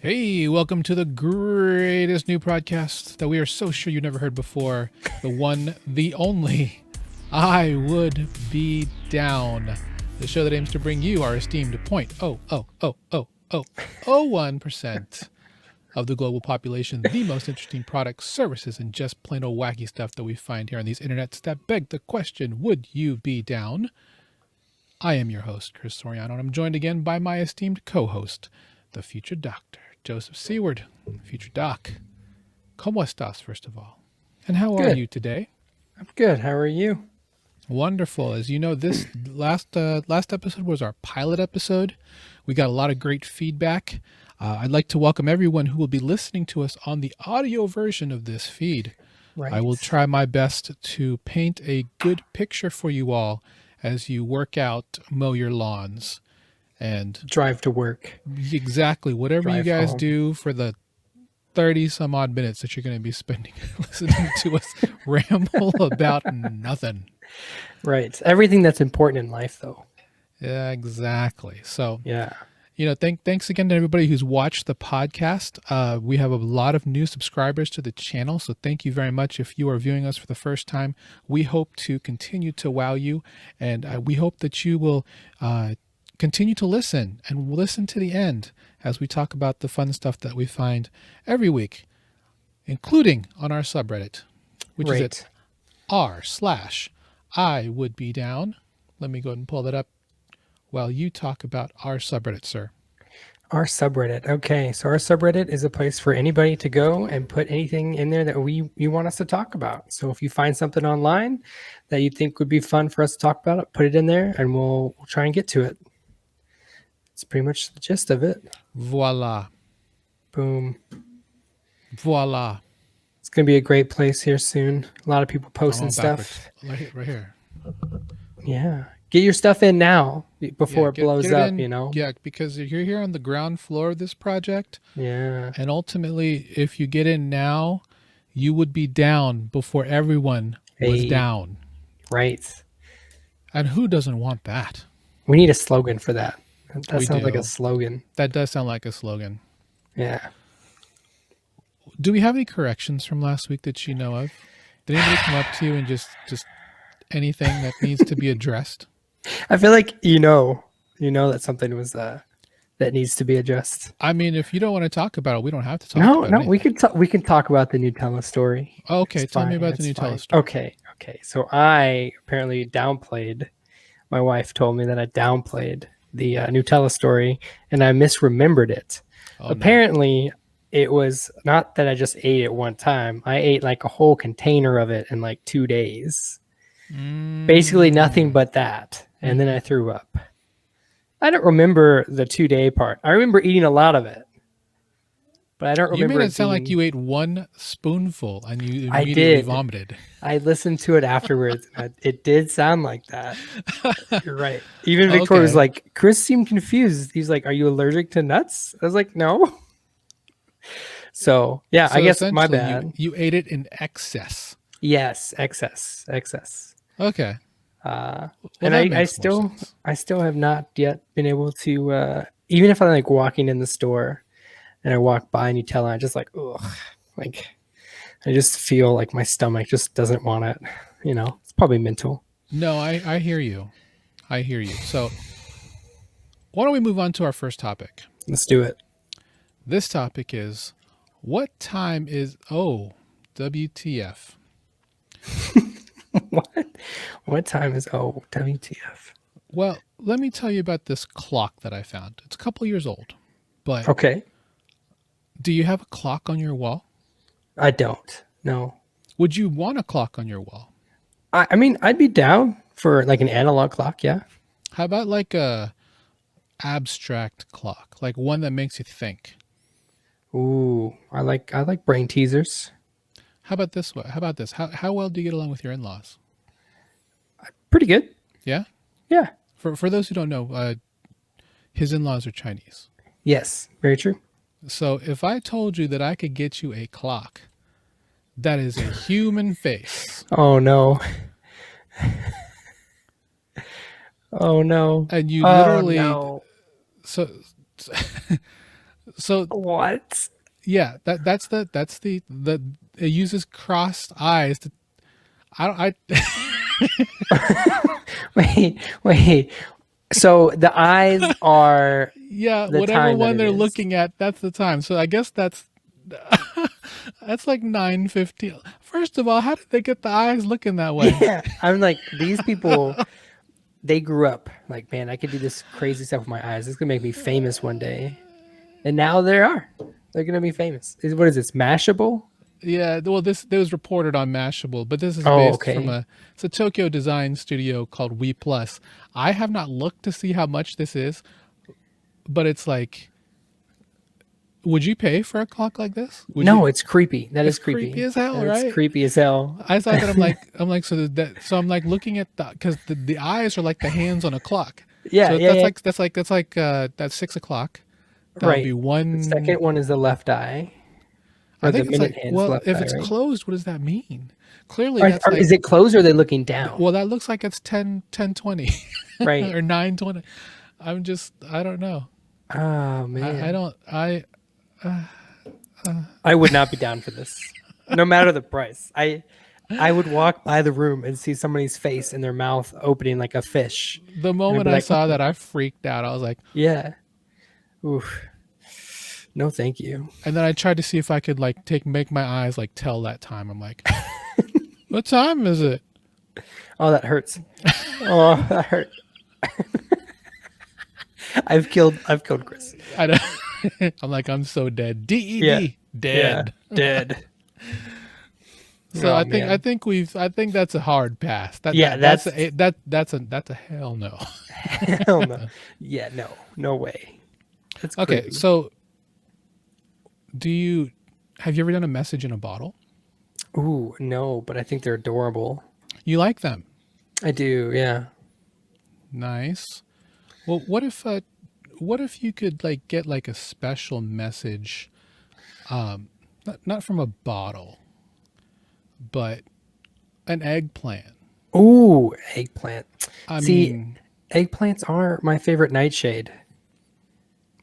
Hey, welcome to the greatest new podcast that we are so sure you never heard before. The one, the only, I Would Be Down. The show that aims to bring you our esteemed 0.0000001% of the global population, the most interesting products, services, and just plain old wacky stuff that we find here on these internets that beg the question, would you be down? I am your host, Chris Soriano, and I'm joined again by my esteemed co-host, the future doctor, Joseph Seward. Future doc, ¿cómo estás, first of all? And how are you today? I'm good. How are you? Wonderful. As you know, this last episode was our pilot episode. We got a lot of great feedback. I'd like to welcome everyone who will be listening to us on the audio version of this feed. Right. I will try my best to paint a good picture for you all as you work out, mow your lawns, and drive to work. Exactly. Whatever drive you guys home. Do for the 30 some odd minutes that you're going to be spending listening to us ramble about nothing. Right. Everything that's important in life, though. Yeah, exactly. So, yeah. You know, thanks again to everybody who's watched the podcast. We have a lot of new subscribers to the channel, so thank you very much. If you are viewing us for the first time, we hope to continue to wow you, and we hope that you will continue to listen and listen to the end as we talk about the fun stuff that we find every week, including on our subreddit, which is at r/IWoulDBeDown. Let me go ahead and pull that up while you talk about our subreddit, sir. Our subreddit. Okay, so our subreddit is a place for anybody to go and put anything in there that you want us to talk about. So if you find something online that you think would be fun for us to talk about, put it in there and we'll try and get to it. It's pretty much the gist of it. Voila. Boom. Voila. It's going to be a great place here soon. A lot of people posting stuff. Right here. Yeah. Get your stuff in now before it blows up, you know? Yeah, because you're here on the ground floor of this project. Yeah. And ultimately, if you get in now, you would be down before everyone was down. Right. And who doesn't want that? We need a slogan for that. That sounds like a slogan. That does sound like a slogan. Yeah. Do we have any corrections from last week that you know of? Did anybody come up to you and just anything that needs to be addressed? I feel like you know that something was that needs to be addressed. I mean, if you don't want to talk about it, we don't have to talk about it. No, we can talk about the Nutella story. Okay, tell me about the Nutella story. Okay. So I apparently downplayed. My wife told me that I downplayed the Nutella story, and I misremembered it. Apparently, it was not that I just ate it one time. I ate like a whole container of it in like 2 days. Basically nothing but that. And then I threw up. I don't remember the 2-day part. I remember eating a lot of it. But I don't remember. You made it sound like you ate one spoonful and you immediately vomited. I listened to it afterwards. It did sound like that. You're right. Even Victoria was like, Chris seemed confused. He's like, are you allergic to nuts? I was like, no. So I guess my bad. You ate it in excess. Yes, excess. Okay. And I still have not yet been able to, even if I'm like walking in the store and I walk by Nutella, I just like, ugh, like I just feel like my stomach just doesn't want it. You know, it's probably mental. No, I hear you. So why don't we move on to our first topic? Let's do it. This topic is, what time is WTF? What time is WTF? Well, let me tell you about this clock that I found. It's a couple years old, but okay. Do you have a clock on your wall? I don't. No. Would you want a clock on your wall? I mean, I'd be down for like an analog clock. Yeah. How about like a abstract clock, like one that makes you think? Ooh, I like brain teasers. How about this? How well do you get along with your in-laws? Pretty good. Yeah? Yeah. For those who don't know, his in-laws are Chinese. Yes, very true. So if I told you that I could get you a clock that is a human face. Oh, no. Oh, no. And you literally... no. So So What? yeah, that's the it uses crossed eyes to I Wait. So the eyes are yeah, the whatever time that one it they're is. looking at, that's the time. So I guess that's like 9:15. First of all, how did they get the eyes looking that way? Yeah. I'm like, these people, they grew up like, man, I could do this crazy stuff with my eyes. It's gonna make me famous one day. And now they are. They're gonna be famous. What is this? Mashable? Yeah, well, this was reported on Mashable, but this is Oh, based from okay. it's a Tokyo design studio called We Plus. I have not looked to see how much this is, but it's like, would you pay for a clock like this? Would you? No, it's creepy. That It's is creepy creepy. as hell, That's right? creepy as hell. I saw that. So I'm like looking at because the eyes are like the hands on a clock. Yeah, So yeah, yeah. that's 6 o'clock. That would be Right. The one. second one is the left eye. I Or the think it's minute like, hand's well, left if eye, it's right? closed, what does that mean? Clearly, that's Or like, is it closed or are they looking down? well, that looks like it's 10:20 Right. or 9:20. I don't know. Oh I man. don't, I would not be down for this. No matter the price. I would walk by the room and see somebody's face and their mouth opening like a fish. the And I'd moment be I like, saw that, I freaked out. I was like, yeah. Oof. No, thank you. and then I tried to see if I could like make my eyes like tell that time. I'm like, what time is it? Oh, that hurts. Oh, that hurt. I've killed Chris. I don't, I'm like, I'm so dead. DED, Yeah. dead. Yeah. Dead. So Oh, I man. think that's a hard pass. Yeah, That's a hell no. Hell no. Yeah, no way. That's Okay, creepy. so have you ever done a message in a bottle? Ooh, no, but I think they're adorable. You like them? I do, yeah. Nice. Well, what if you could like get like a special message, not from a bottle, but an eggplant. Ooh, eggplant. I See, mean, eggplants are my favorite nightshade.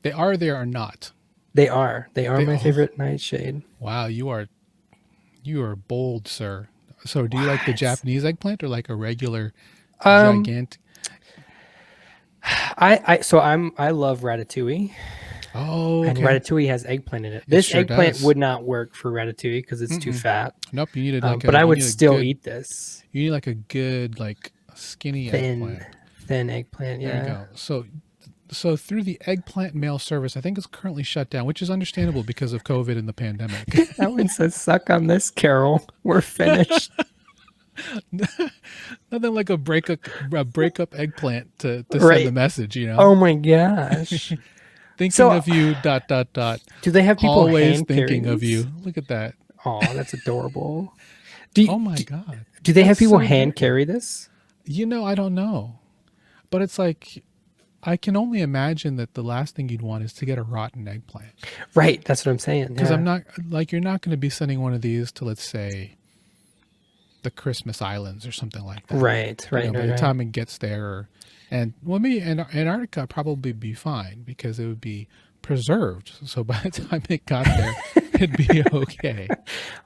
they are there or not. They are. They are They my are. favorite nightshade. Wow, you are bold, sir. So, do you like the What? Japanese eggplant or like a regular Um, gigantic? I love ratatouille, Oh, and okay. ratatouille has eggplant in it. It This sure eggplant does. would not work for ratatouille because it's too Mm-mm. fat. Nope. You needed like But I you would need a still good. eat this You need like a good like skinny thin, eggplant. thin eggplant. There you Yeah. go. So through the eggplant mail service, I think it's currently shut down, which is understandable because of COVID and the pandemic. That one says, "Suck on this, Carol. We're finished." Nothing like a breakup eggplant to send Right. the message, you know. Oh my gosh. Thinking So, of you. Dot dot dot. do they have people Always hand carry thinking of these? you. Look at that. Oh, that's adorable. Oh my god. Do they have That's people so hand great. carry this? I don't know, but it's like I can only imagine that the last thing you'd want is to get a rotten eggplant. Right. That's what I'm saying. Because Yeah. I'm not like you're not going to be sending one of these to, let's say, the Christmas Islands or something like that. Right. You Right. know, by Right. the Right. time it gets there, and well, maybe Antarctica would probably be fine because it would be preserved. So by the time it got there, it'd be okay.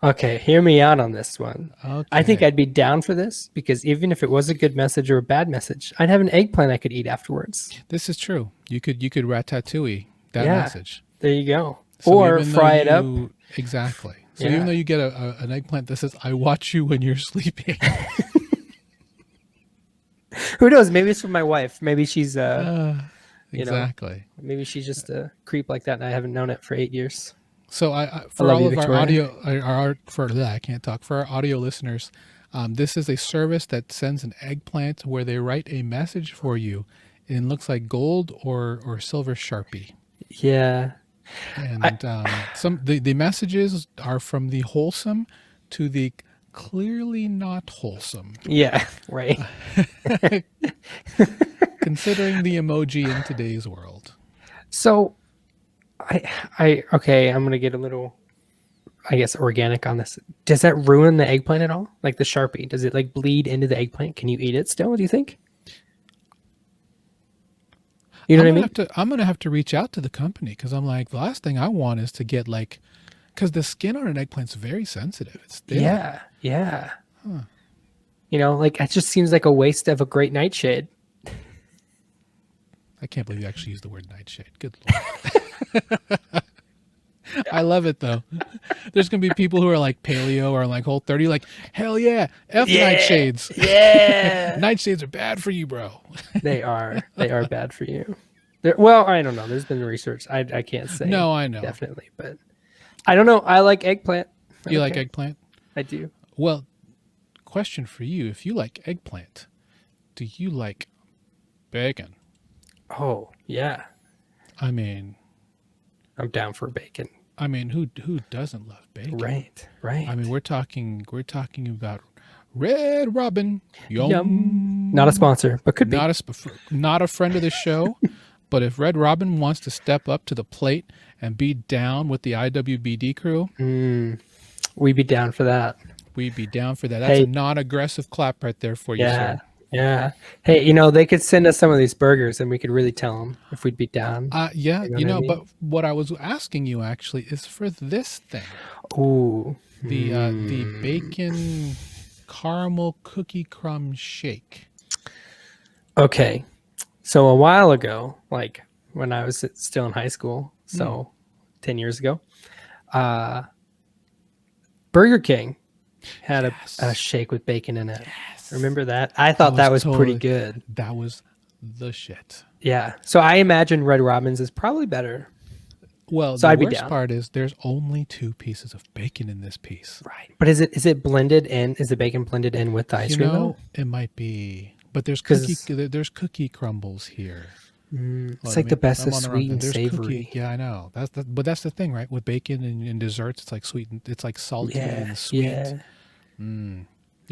Okay. Hear me out on this one. Okay. I think I'd be down for this because even if it was a good message or a bad message, I'd have an eggplant I could eat afterwards. This is true. You could ratatouille that Yeah. message. There you go. So Or even though fry it up. Exactly. So Yeah. even though you get an eggplant that says, "I watch you when you're sleeping," Who knows? Maybe it's for my wife. Maybe she's you know, exactly. maybe she's just a creep like that and I haven't known it for 8 years. So I for love all you, of our Victoria. audio, I can't talk, for our audio listeners, this is a service that sends an eggplant where they write a message for you. It looks like gold or silver Sharpie. Yeah. And the messages are from the wholesome to the clearly not wholesome, Yeah. Right. considering the emoji in today's world. So okay, I'm gonna get a little, I guess, organic on this. Does that ruin the eggplant at all? Like the Sharpie, does it like bleed into the eggplant? Can you eat it still? Do you think? You know what I mean? I'm gonna have to reach out to the company because I'm like, the last thing I want is to get like, because the skin on an eggplant's very sensitive. It's thin. Yeah, yeah. You know, like it just seems like a waste of a great nightshade. I can't believe you actually used the word nightshade. Good Lord. I love it though. There's gonna be people who are like paleo or like Whole30, like, hell yeah, nightshades. Yeah. Nightshades are bad for you, bro. They are bad for you. Well, I don't know. There's been research. I can't say. No, I know. Definitely, but I don't know. I like eggplant. You like eggplant? I do. Well, question for you: if you like eggplant, do you like bacon? Oh yeah. I mean, I'm down for bacon. I mean, who doesn't love bacon? Right. I mean, we're talking about Red Robin. Yum. Not a sponsor, but could be. Not a friend of the show. But if Red Robin wants to step up to the plate and be down with the IWBD crew, we'd be down for that. We'd be down for that. That's a non-aggressive clap right there for you, sir. Yeah. Hey, they could send us some of these burgers and we could really tell them if we'd be down. Yeah, but what I was asking you actually is for this thing. Ooh. The bacon caramel cookie crumb shake. Okay. So a while ago, like when I was still in high school, so 10 years ago, Burger King had a shake with bacon in it. Yes. Remember that? I thought that was pretty good. That was the shit. Yeah. So I imagine Red Robin's is probably better. Well, so the worst part is there's only 2 pieces of bacon in this piece. Right. But is it blended in? Is the bacon blended in with the ice cream? Though? It might be. But there's cookie crumbles here. It's like the best of sweet and savory. Yeah, I know. But that's the thing, right? With bacon and desserts, it's like sweet. It's like salty and sweet. Yeah.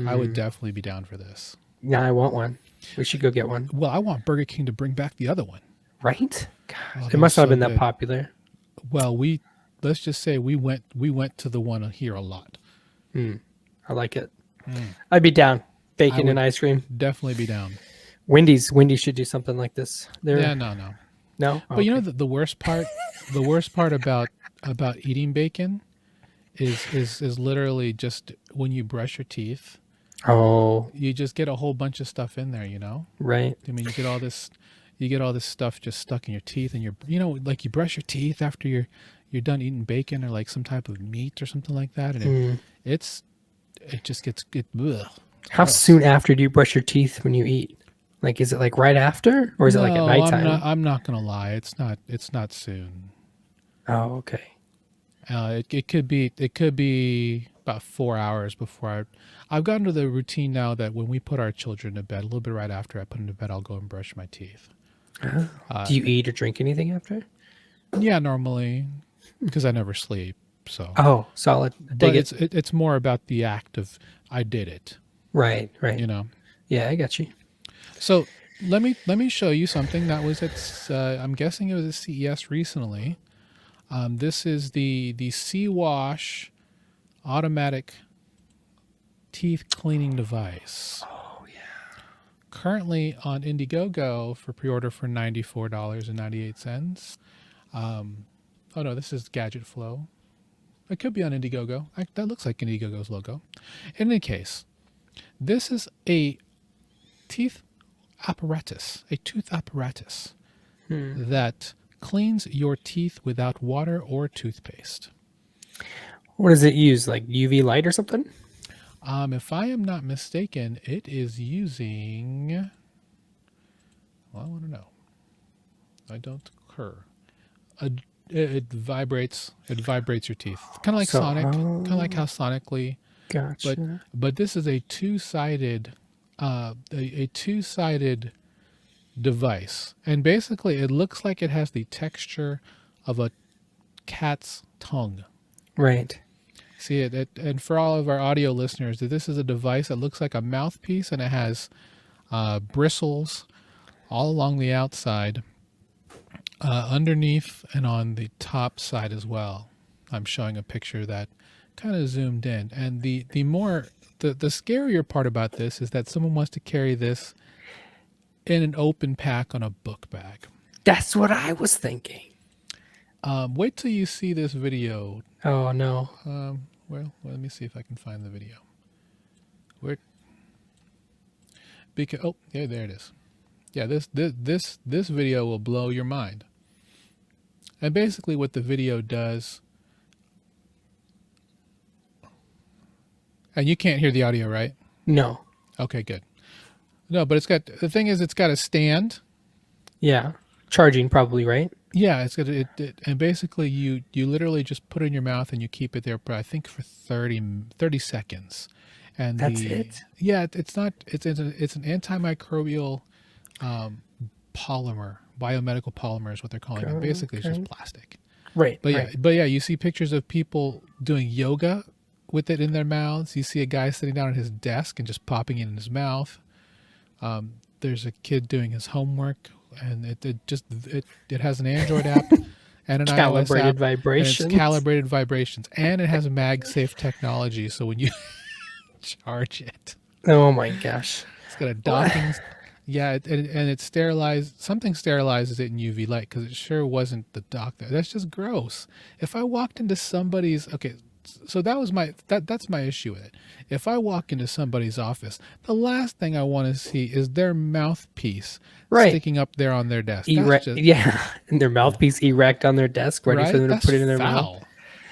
I would definitely be down for this. Yeah, I want one. We should go get one. Well, I want Burger King to bring back the other one. Right? God, it must not have been that popular. Well, let's just say we went to the one here a lot. I like it. I'd be down. Bacon and ice cream. Definitely be down. Wendy's should do something like this. No. No? But you know the worst part about eating bacon is literally just when you brush your teeth. Oh. You just get a whole bunch of stuff in there, Right. I mean, you get all this stuff just stuck in your teeth, and like you brush your teeth after you're done eating bacon or like some type of meat or something like that, and it just gets ugh. How soon after do you brush your teeth when you eat? Like, is it like right after, or is it like at nighttime? I'm not gonna lie. It's not soon. Oh, okay. It could be about 4 hours before I've gotten to the routine now that when we put our children to bed, a little bit right after I put them to bed, I'll go and brush my teeth. Do you eat or drink anything after? Yeah, normally, because I never sleep. So. Oh, solid. But it's more about the act of I did it. Right. Yeah, I got you. So let me show you something that was at I'm guessing it was at CES recently. This is the C-Wash automatic teeth cleaning device. Oh yeah. Currently on Indiegogo for pre-order for $94.98. Oh no, this is Gadget Flow. It could be on Indiegogo. That looks like Indiegogo's logo. In any case, this is a tooth apparatus that cleans your teeth without water or toothpaste. What does it use? Like UV light or something? If I am not mistaken, it is using. Well, I want to know. I don't occur. It vibrates. It vibrates your teeth, kind of like Sonic. Kind of like how sonically. Gotcha. But this is a two-sided, device, and basically it looks like it has the texture of a cat's tongue. Right. See it, and for all of our audio listeners, this is a device that looks like a mouthpiece, and it has bristles all along the outside, underneath, and on the top side as well. I'm showing a picture that kind of zoomed in, and the scarier part about this is that someone wants to carry this in an open pack on a book bag. That's what I was thinking. Wait till you see this video. Oh no. Well, let me see if I can find the video. Where? Because yeah, there it is. Yeah, this video will blow your mind. And basically, what the video does. And you can't hear the audio, right? No. Okay, good. No, but the thing is, it's got a stand. Yeah. Charging probably, right? Yeah, it's got and basically you literally just put it in your mouth and you keep it there for, I think, for 30 seconds. And that's it. Yeah, it's not. It's an antimicrobial polymer, biomedical polymer is what they're calling it. Basically, it's just plastic. Right. But yeah, you see pictures of people doing yoga with it in their mouths. You see a guy sitting down at his desk and just popping it in his mouth. There's a kid doing his homework, and it has an Android app and an iOS app. Vibrations. And it's calibrated vibrations, and it has MagSafe technology. So when you charge it, oh my gosh, it's got a docking. Yeah, and it something sterilizes it in UV light, because it sure wasn't the doctor. That's just gross. If I walked into somebody's so that's my issue with it. If I walk into somebody's office, the last thing I want to see is their mouthpiece sticking up there on their desk. And their mouthpiece erect on their desk, ready for them to put it in their mouth.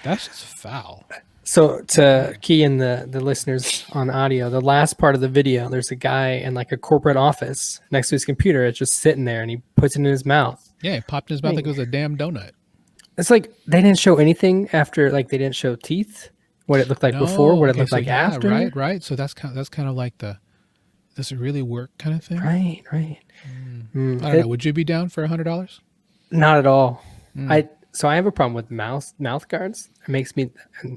That's just foul. So to key in the listeners on audio, the last part of the video, there's a guy in like a corporate office next to his computer. It's just sitting there, and he puts it in his mouth. Yeah, he popped in his mouth like it was a damn donut. It's like they didn't show anything after, like they didn't show teeth, what it looked like before, what it looked like after. Right. So that's kind of like does it really work kind of thing? Right. I don't know. Would you be down for $100? Not at all. So I have a problem with mouth guards. It makes me,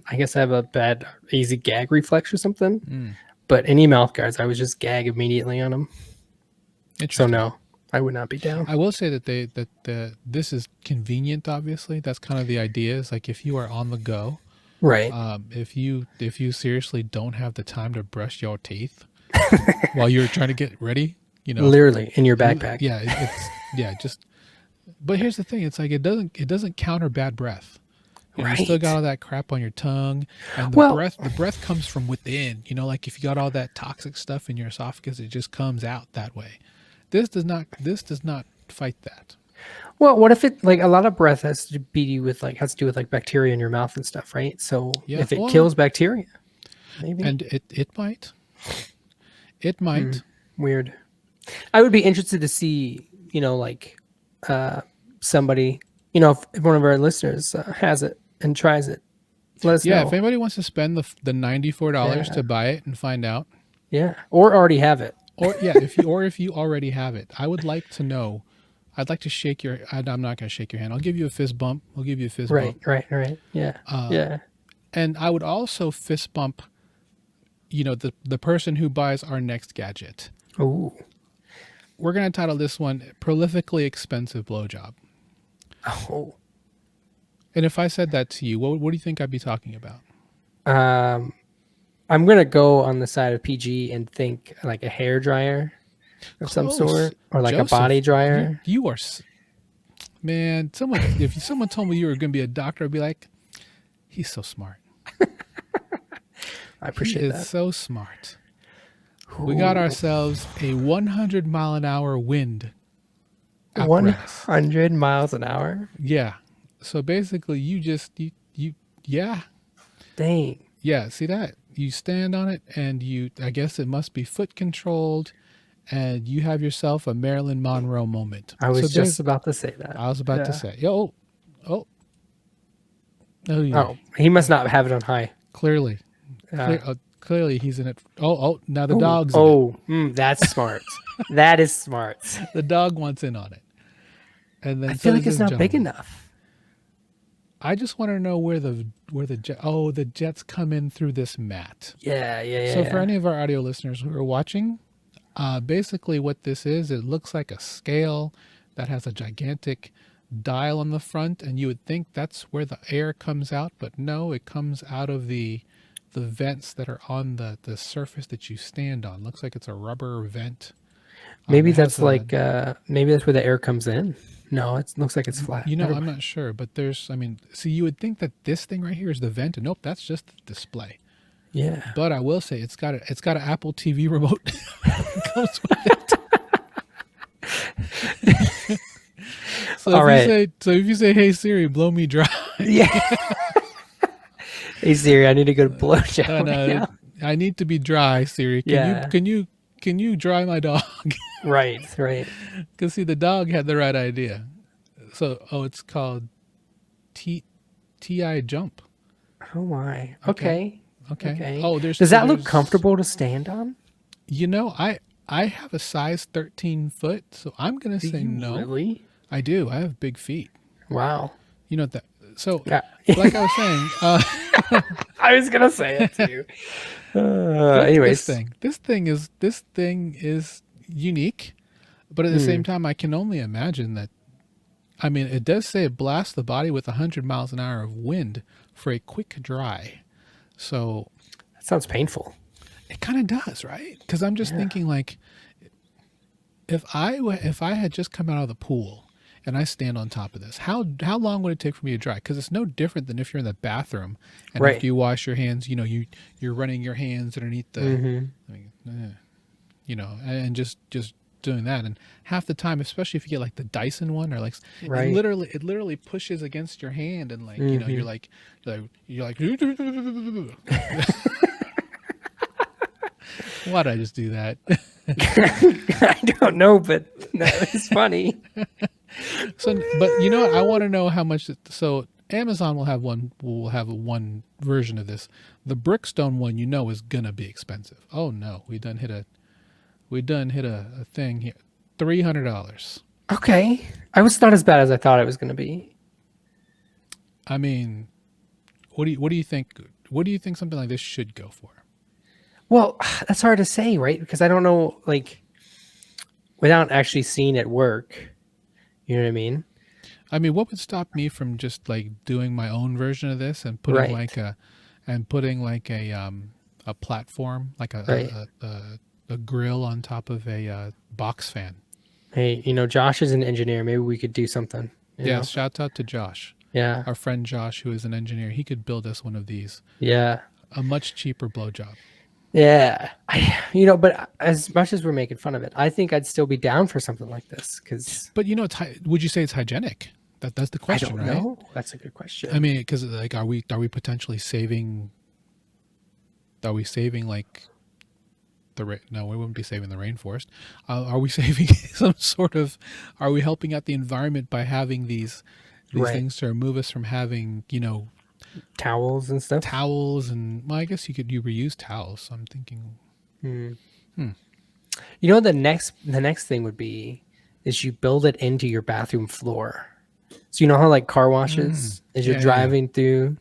I guess I have a bad easy gag reflex or something. But any mouth guards, I would just gag immediately on them. So no, I would not be down. I will say that this is convenient. Obviously, that's kind of the idea. Is like if you are on the go, right? If you seriously don't have the time to brush your teeth while you're trying to get ready, literally in your backpack. Yeah, just. But here's the thing: it's like it doesn't counter bad breath. Right. You still got all that crap on your tongue, and the breath comes from within. Like if you got all that toxic stuff in your esophagus, it just comes out that way. This does not fight that. Well, what if it, like, a lot of breath has to do with bacteria in your mouth and stuff, right? So if it kills bacteria, maybe. And it might. It might. Weird. I would be interested to see, somebody, if one of our listeners has it and tries it, let us know. Yeah, if anybody wants to spend the $94 to buy it and find out. Yeah, or already have it. If you already have it, I would like to know. I'd like to shake your. I'm not going to shake your hand. I'll give you a fist bump. Bump. Right. Yeah. Yeah. And I would also fist bump, the person who buys our next gadget. Ooh. We're going to title this one "Prolifically Expensive Blowjob." Oh. And if I said that to you, what do you think I'd be talking about? I'm going to go on the side of PG and think like a hair dryer of some sort, or like Joseph, a body dryer. You are, man, if someone told me you were going to be a doctor, I'd be like, he's so smart. I appreciate that. He is so smart. Ooh. We got ourselves a 100 mile an hour wind apparatus. 100 miles an hour? Yeah. So basically you yeah. Dang. Yeah, see that? You stand on it, and I guess it must be foot controlled, and you have yourself a Marilyn Monroe moment. I was just about to say that. I was about to say, oh, he must not have it on high. Clearly, clearly he's in it. Now the dog's in it. That's smart. That is smart. The dog wants in on it, and then I feel like it's not big enough. I just want to know where the jets come in through this mat. Yeah. So for any of our audio listeners who are watching, basically what this is, it looks like a scale that has a gigantic dial on the front, and you would think that's where the air comes out, but no, it comes out of the vents that are on the surface that you stand on. Looks like it's a rubber vent. Maybe It has that's a, like maybe that's where the air comes in. No, it looks like it's flat. Never I'm mind. not sure, but I mean, see, you would think that this thing right here is the vent, and nope, that's just the display. Yeah. But I will say it's got an Apple TV remote that comes with it. So All right. if you say, "Hey Siri, blow me dry," Yeah. Hey Siri, I need to go to blowjob and right now. I need to be dry, Siri. Yeah. Can you dry my dog? Right. Right. Because see, the dog had the right idea. So it's called TI Jump. Oh my. Okay. Okay. Okay. Oh, Does that look comfortable to stand on? I have a size 13 foot, so I'm gonna Do say you no. really? I do. I have big feet. Wow. You know that. So, Yeah. like I was saying, I was gonna say it too. Anyways. this thing is unique, but at the same time, I can only imagine that. I mean, it does say it blasts the body with 100 miles an hour of wind for a quick dry. So That sounds painful. it kind of does, right? Because I'm just thinking like, if I had just come out of the pool and I stand on top of this, how long would it take for me to dry? Because it's no different than if you're in the bathroom and Right. after you wash your hands, you're running your hands underneath the, I mean, and just doing that. And half the time, especially if you get like the Dyson one, or like Right. it literally pushes against your hand, and like you're like why did I just do that? I don't know, but that was funny. So, but you know what? I want to know how much. So Amazon will have one version of this. The Brickstone one, is gonna be expensive. Oh no, we done hit a thing here. $300. Okay. I was not as bad as I thought it was gonna be. I mean, what do you think? What do you think something like this should go for? Well, that's hard to say, right? Because I don't know, like, without actually seeing it work. You know what I mean? I mean, what would stop me from just like doing my own version of this and putting Right. a platform, like Right. a grill on top of a box fan. Hey, Josh is an engineer. Maybe we could do something. Yeah, shout out to Josh, Yeah. our friend Josh, who is an engineer. He could build us one of these, Yeah. a much cheaper blowjob. Yeah. But as much as we're making fun of it, I think I'd still be down for something like this because But would you say it's hygienic? That's the I question, don't right? know. That's a good question. I mean, because like, are we potentially saving? Are we saving like no, we wouldn't be saving the rainforest. Are we saving some sort of? Are we helping out the environment by having these Right. things to remove us from having Towels and stuff. towels and I guess you reuse towels. So I'm thinking. The next thing would be is you build it into your bathroom floor. So you know how like car washes as you're Yeah, yeah, driving through,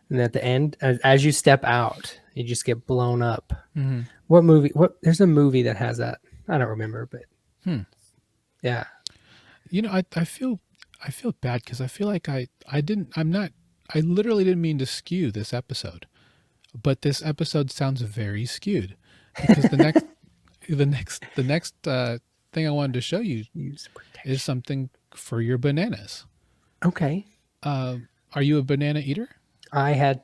and at the end, as you step out, you just get blown up. Mm-hmm. What movie? There's a movie that has that. I don't remember, but yeah. I feel bad because I feel like I literally didn't mean to skew this episode, but this episode sounds very skewed because the next thing I wanted to show you Use protection. is something for your bananas. Okay. Are you a banana eater? I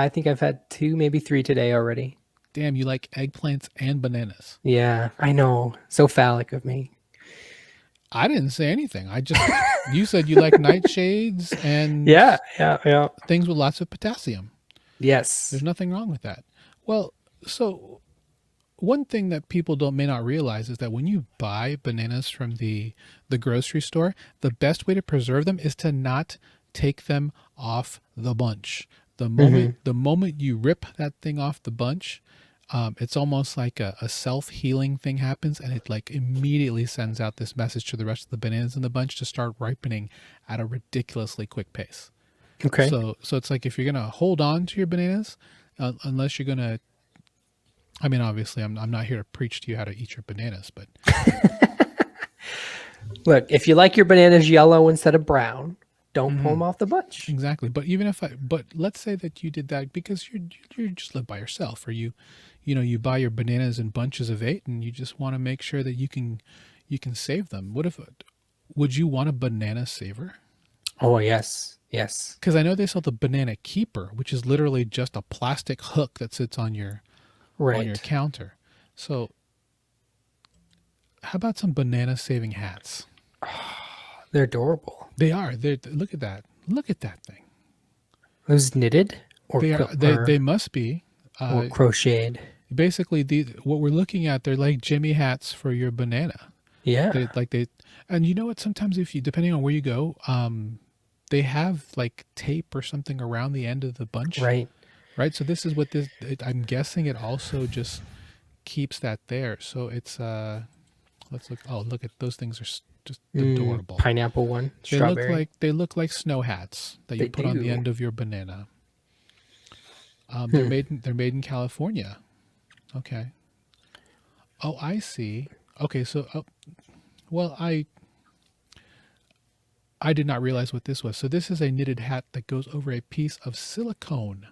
think I've had 2, maybe 3 today already. Damn, you like eggplants and bananas. Yeah, I know. So phallic of me. I didn't say anything. You said you like nightshades and Yeah. things with lots of potassium. Yes. There's nothing wrong with that. Well, so one thing that people may not realize is that when you buy bananas from the grocery store, the best way to preserve them is to not take them off the bunch. The moment you rip that thing off the bunch, it's almost like a self-healing thing happens, and it like immediately sends out this message to the rest of the bananas in the bunch to start ripening at a ridiculously quick pace. Okay. So it's like if you're gonna hold on to your bananas, unless you're gonna, I mean, obviously, I'm not here to preach to you how to eat your bananas, but Look, if you like your bananas yellow instead of brown, don't pull them off the bunch. exactly. But but let's say that you did that because you just live by yourself, or you buy your bananas in bunches of 8, and you just want to make sure that you can you can save them. Would you want a banana saver? Oh, yes. Yes. Because I know they sell the banana keeper, which is literally just a plastic hook that sits on your Right. counter. So how about some banana saving hats? They're adorable. They are. Look at that. Look at that thing. Those knitted or They are. They must be. or crocheted. Basically, what we're looking at, they're like Jimmy hats for your banana. Yeah. And you know what? Sometimes if you, depending on where you go, they have like tape or something around the end of the bunch. Right. Right. So this is what this. I'm guessing it also just keeps that there. So it's let's look. Oh, look at those things are just adorable. Pineapple one. Strawberry. They look like snow hats that you They put on the do. end of your banana. They're made in California. Okay. Oh, I see. Okay, so well, I did not realize what this was. So this is a knitted hat that goes over a piece of silicone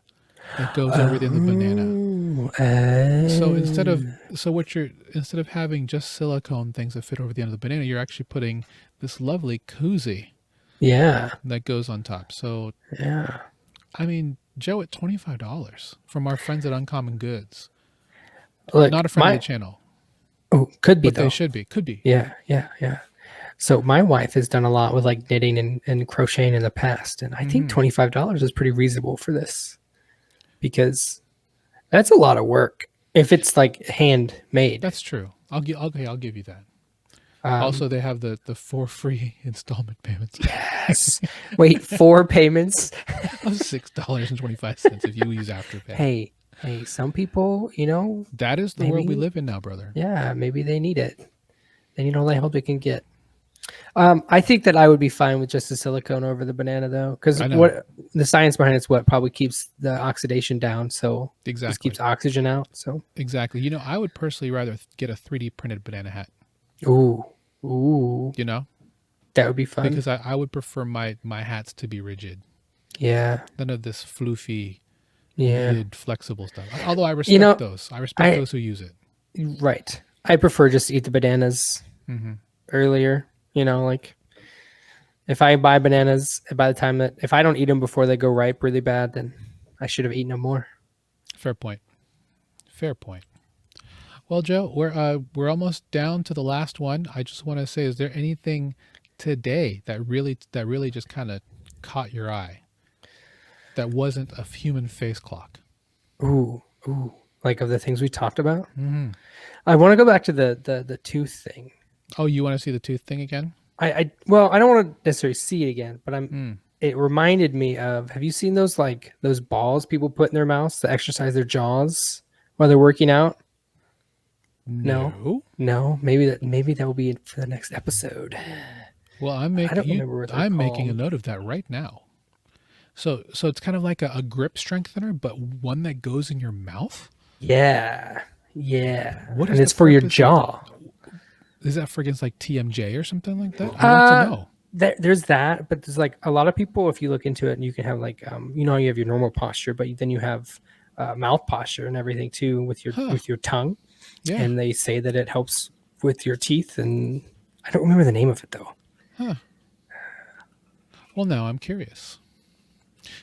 that goes over the banana. So instead of having just silicone things that fit over the end of the banana, you're actually putting this lovely koozie Yeah. that goes on top. So Yeah. I mean, Joe, at $25 from our friends at Uncommon Goods. Look, Not a friend of the channel, could be but though. they should be. Could be. Yeah. Yeah. Yeah. So my wife has done a lot with like knitting and crocheting in the past, and I think $25 is pretty reasonable for this, because that's a lot of work if it's like handmade. That's true. I'll give you that. Also, they have the 4 free installment payments Yes. Wait, 4 payments? of $6.25 if you use Afterpay. Hey, some people, That is the world we live in now, brother. yeah, maybe they need it. They need all the help they can get. I think that I would be fine with just the silicone over the banana, though, because what the science behind it's what probably keeps the oxidation down, so Exactly. just keeps oxygen out. So Exactly. I would personally rather get a 3D printed banana hat. ooh, that would be fun. Because I would prefer my hats to be rigid. Yeah. None of this floofy, Yeah. flexible stuff. Although I respect those. I respect those who use it. Right. I prefer just to eat the bananas earlier. Like if I buy bananas, by the time if I don't eat them before they go ripe really bad, then I should have eaten them more. Fair point. Well, Joe, we're almost down to the last one. I just want to say, is there anything today that really just kind of caught your eye that wasn't a human face clock? Ooh. Like of the things we talked about? I want to go back to the tooth thing. Oh, you want to see the tooth thing again? I don't want to necessarily see it again, but it reminded me of, have you seen those balls people put in their mouths to exercise their jaws while they're working out? No. Maybe that will be it for the next episode. Well, I'm making a note of that right now. So it's kind of like a grip strengthener, but one that goes in your mouth. Yeah. And it's for your jaw. Is that for against like TMJ or something like that? I want to know. There's that, but there's like a lot of people, if you look into it, and you can have like you have your normal posture, but then you have mouth posture and everything too with your tongue. Yeah. And they say that it helps with your teeth, and I don't remember the name of it though. Huh. Well, now I'm curious.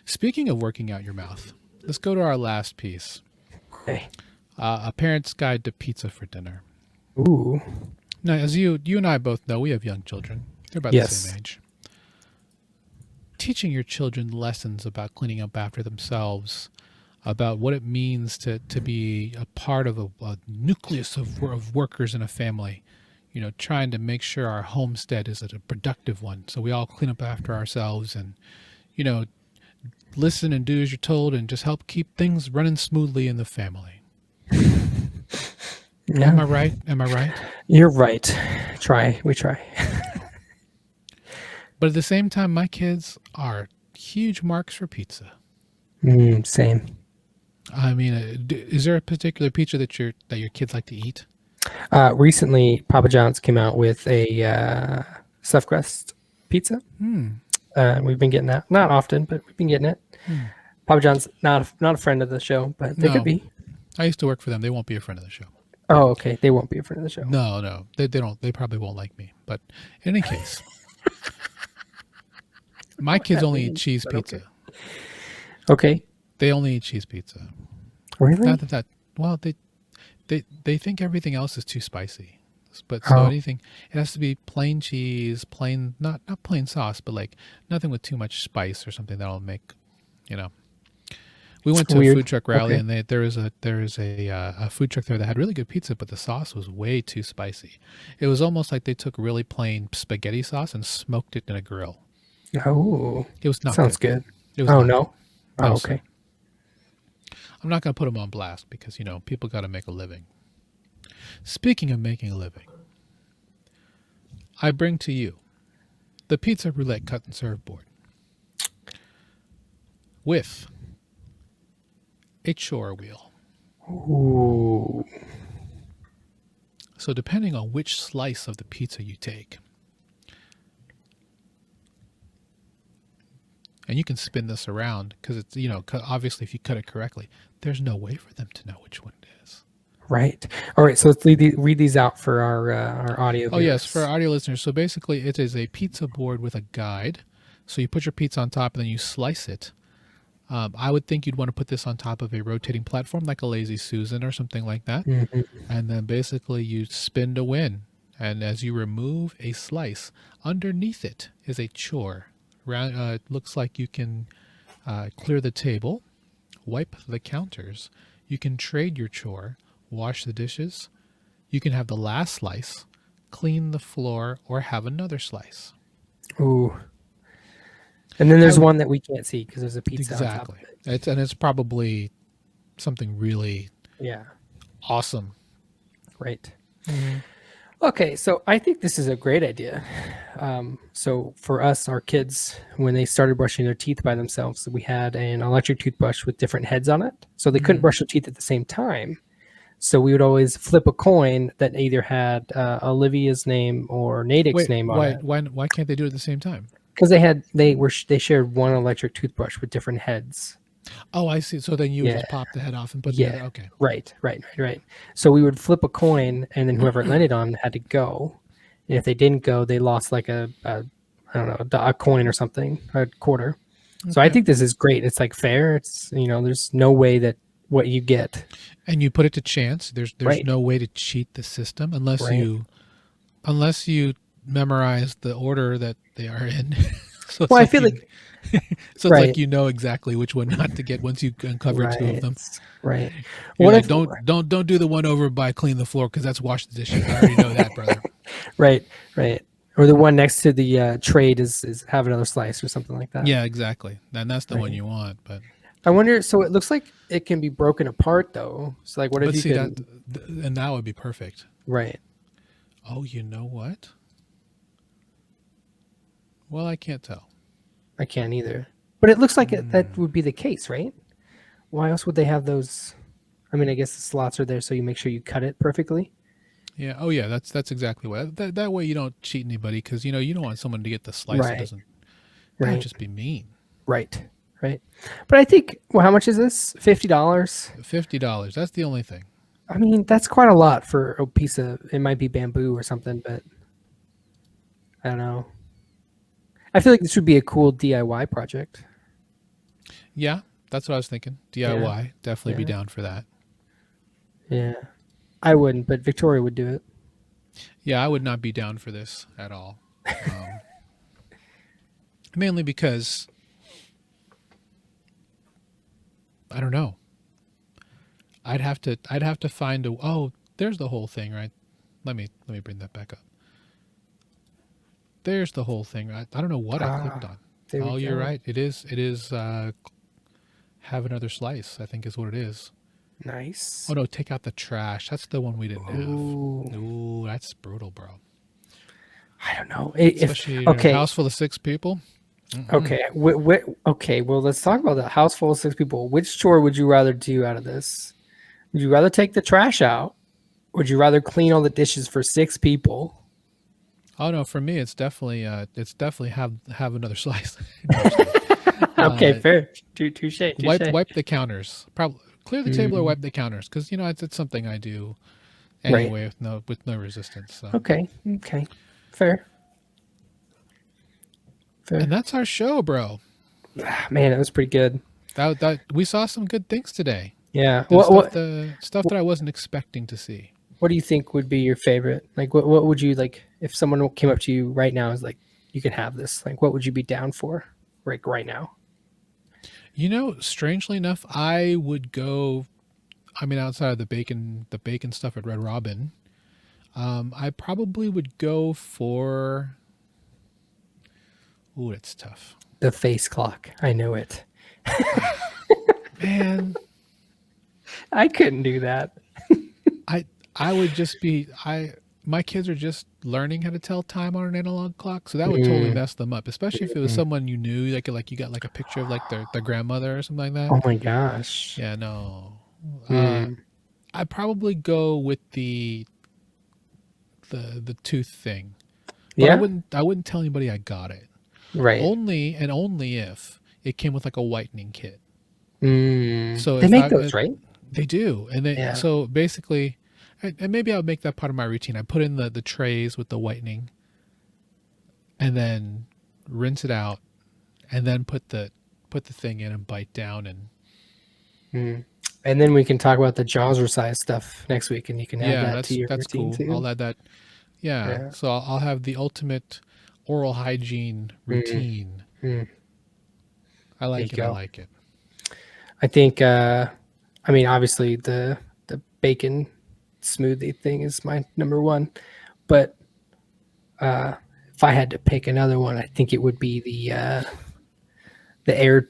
Speaking of working out your mouth, let's go to our last piece. Okay. A parent's guide to pizza for dinner. Ooh. Now, as you and I both know, we have young children. They're about the same age. Teaching your children lessons about cleaning up after themselves, about what it means to be a part of a nucleus of workers in a family, trying to make sure our homestead is a productive one. So we all clean up after ourselves and, listen and do as you're told and just help keep things running smoothly in the family. Yeah. Am I right? You're right. We try. But at the same time, my kids are huge marks for pizza. Same. I mean, is there a particular pizza that your kids like to eat? Recently, Papa John's came out with a stuffed crust pizza. We've been getting that. Not often, but we've been getting it. Papa John's not a friend of the show, but they could be. I used to work for them. They won't be a friend of the show. Oh, okay. They won't be a friend of the show. No, they don't. They probably won't like me. But in any case, my kids only eat cheese pizza. Okay. They only eat cheese pizza. Really? Not that. Well, they think everything else is too spicy. But so anything, it has to be plain cheese, plain not plain sauce, but like nothing with too much spice or something that'll make, you know. We went to a food truck rally, and there is a food truck there that had really good pizza, but the sauce was way too spicy. It was almost like they took really plain spaghetti sauce and smoked it in a grill. Oh, it was not sounds good. It was oh not no. good. Oh, okay. I'm not going to put them on blast because people got to make a living. Speaking of making a living, I bring to you the Pizza Roulette cut and serve board with a chore wheel. Ooh. So depending on which slice of the pizza you take, and you can spin this around because it's, obviously if you cut it correctly, there's no way for them to know which one it is. Right. All right. So let's read these out for our audio viewers. Oh, yes, for our audio listeners. So basically it is a pizza board with a guide. So you put your pizza on top and then you slice it. I would think you'd want to put this on top of a rotating platform like a Lazy Susan or something like that. Mm-hmm. And then basically you spin to win. And as you remove a slice, underneath it is a chore. It looks like you can clear the table, wipe the counters. You can trade your chore, wash the dishes. You can have the last slice, clean the floor, or have another slice. Ooh. And then there's one that we can't see because there's a pizza exactly. on top of it. It's probably something really awesome. Right. Mm-hmm. Okay, so I think this is a great idea. So for us, our kids, when they started brushing their teeth by themselves, we had an electric toothbrush with different heads on it. So they couldn't brush their teeth at the same time. So we would always flip a coin that either had Olivia's name or Natick's name on it. Why can't they do it at the same time? Because they shared one electric toothbrush with different heads. Oh, I see. So then you would just pop the head off and put the other. Okay. Right. So we would flip a coin, and then whoever it landed on had to go. And if they didn't go, they lost like a coin or something, a quarter. Okay. So I think this is great. It's like fair. It's there's no way that what you get. And you put it to chance. There's no way to cheat the system unless you memorize the order that they are in. So I feel like so it's like exactly which one not to get once you uncover two of them. Right. What if don't do the one over by clean the floor because that's wash the dishes. I already know that, brother. Right. Or the one next to the trade is have another slice or something like that. Yeah, exactly. And that's the one you want. But I wonder. So it looks like it can be broken apart though. So like, what if you could? And that would be perfect. Right. Oh, you know what? Well, I can't tell. I can't either. But it looks like that would be the case, right? Why else would they have those? I mean, I guess the slots are there so you make sure you cut it perfectly. Yeah. Oh, yeah. That's exactly what. That way you don't cheat anybody because you don't want someone to get the slice that doesn't. That would just be mean. Right. But I think. Well, how much is this? $50. $50. That's the only thing. I mean, that's quite a lot for a piece of. It might be bamboo or something, but I don't know. I feel like this would be a cool DIY project. Yeah, that's what I was thinking. DIY, definitely be down for that. Yeah, I wouldn't, but Victoria would do it. Yeah, I would not be down for this at all. Mainly because I don't know. I'd have to find there's the whole thing, right? Let me bring that back up. There's the whole thing. I don't know what I clicked on. Oh, you're right. It is have another slice, I think is what it is. Nice. Oh, no, take out the trash. That's the one we didn't have. Ooh, that's brutal, bro. I don't know. Especially in a house full of 6 people. Mm-mm. Okay. Okay, well, let's talk about that house full of 6 people. Which chore would you rather do out of this? Would you rather take the trash out? Would you rather clean all the dishes for 6 people? Oh no, for me it's definitely have another slice. Okay, fair. Touche. Wipe the counters. Probably clear the table or wipe the counters because it's something I do. Right. anyway with no resistance. So. Okay. Fair. And that's our show, bro. Man, that was pretty good. That we saw some good things today. Yeah. The stuff that I wasn't expecting to see. What do you think would be your favorite? Like, what would you like if someone came up to you right now and was like, you can have this? Like, what would you be down for, like right now? You know, strangely enough, I would go. I mean, outside of the bacon stuff at Red Robin, I probably would go for. Ooh, it's tough. The face clock. I know it. Man, I couldn't do that. I would just be my kids are just learning how to tell time on an analog clock, so that would totally mess them up, especially if it was someone you knew, like you got like a picture of like their grandmother or something like that. Oh my gosh. Yeah, no. I'd probably go with the tooth thing. But Yeah. I wouldn't tell anybody I got it. Right. Only if it came with like a whitening kit. So they make those, right? They do. And so basically, and maybe I'll make that part of my routine. I put in the trays with the whitening and then rinse it out and then put the thing in and bite down and then we can talk about the jazzercise stuff next week, and you can add that to your that's routine cool. too. I'll add that. Yeah. So I'll have the ultimate oral hygiene routine. I like it. I like it. I think. I mean, obviously the bacon smoothie thing is my number one, but if I had to pick another one, I think it would be the air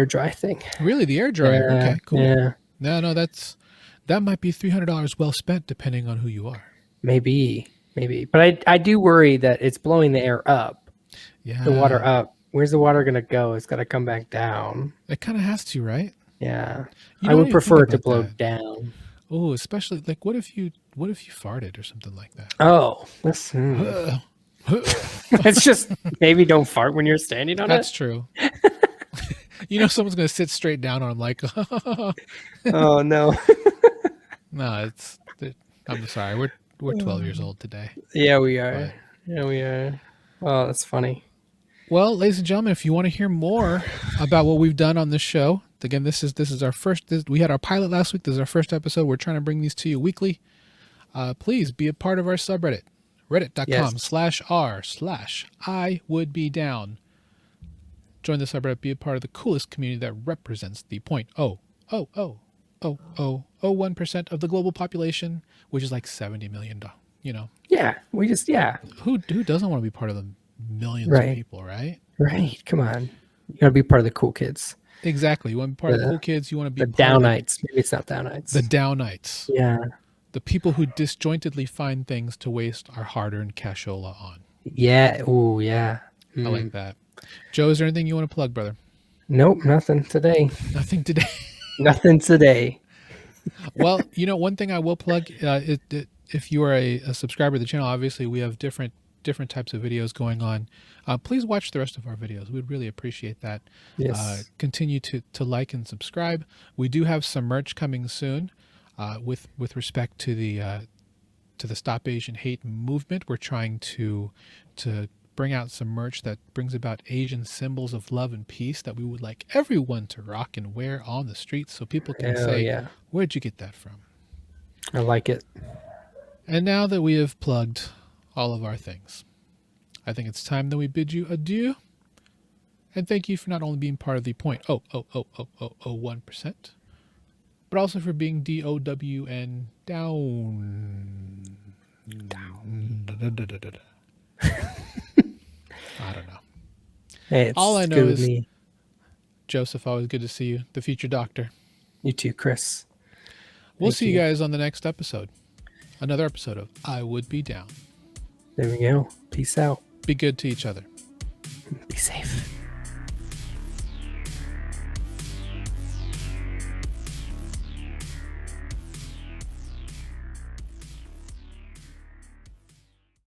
dry thing. Really, the air dryer? Okay, cool. Yeah. No, that might be $300 well spent, depending on who you are. Maybe, but I do worry that it's blowing the air up. Yeah, the water up. Where's the water gonna go? It's got to come back down. It kind of has to, right? Yeah, I would prefer it to blow down. Oh, especially like what if you farted or something like that? Oh, listen. It's just maybe don't fart when you're standing on That's true. You know, someone's gonna sit straight down on like. Oh no. No, I'm sorry. We're 12 years old today. Yeah, we are. But, yeah, we are. Oh, that's funny. Well, ladies and gentlemen, if you want to hear more about what we've done on this show, again, this is our first. We had our pilot last week. This is our first episode. We're trying to bring these to you weekly. Please be a part of our subreddit, reddit.com/r/IWoulDBeDown. Join the subreddit. Be a part of the coolest community that represents the 0.00001% of the global population, which is like 70 million. You know. Yeah, we just Who doesn't want to be part of the millions of people, right? Right. Come on. You gotta be part of the cool kids. Exactly. You want to be part of the cool kids. You want to be the downites. Maybe it's not downites. The downites. Yeah. The people who disjointedly find things to waste our hard-earned cashola on. Yeah. Oh, yeah. I like that. Joe, is there anything you want to plug, brother? Nope. Nothing today. Nothing today. Nothing today. Well, you know, one thing I will plug, if you are a subscriber to the channel, obviously we have different types of videos going on. Please watch the rest of our videos. We'd really appreciate that. Yes. Continue to like and subscribe. We do have some merch coming soon with respect to the Stop Asian Hate movement. We're trying to bring out some merch that brings about Asian symbols of love and peace that we would like everyone to rock and wear on the streets so people can say, where'd you get that from? I like it. And now that we have plugged all of our things, I think it's time that we bid you adieu. And thank you for not only being part of the 0.00001%, but also for being DOWN down. I don't know. Hey, all I know is, Joseph, always good to see you, the future doctor. You too, Chris. We'll see you guys on the next episode. Another episode of I Would Be Down. There we go. Peace out. Be good to each other.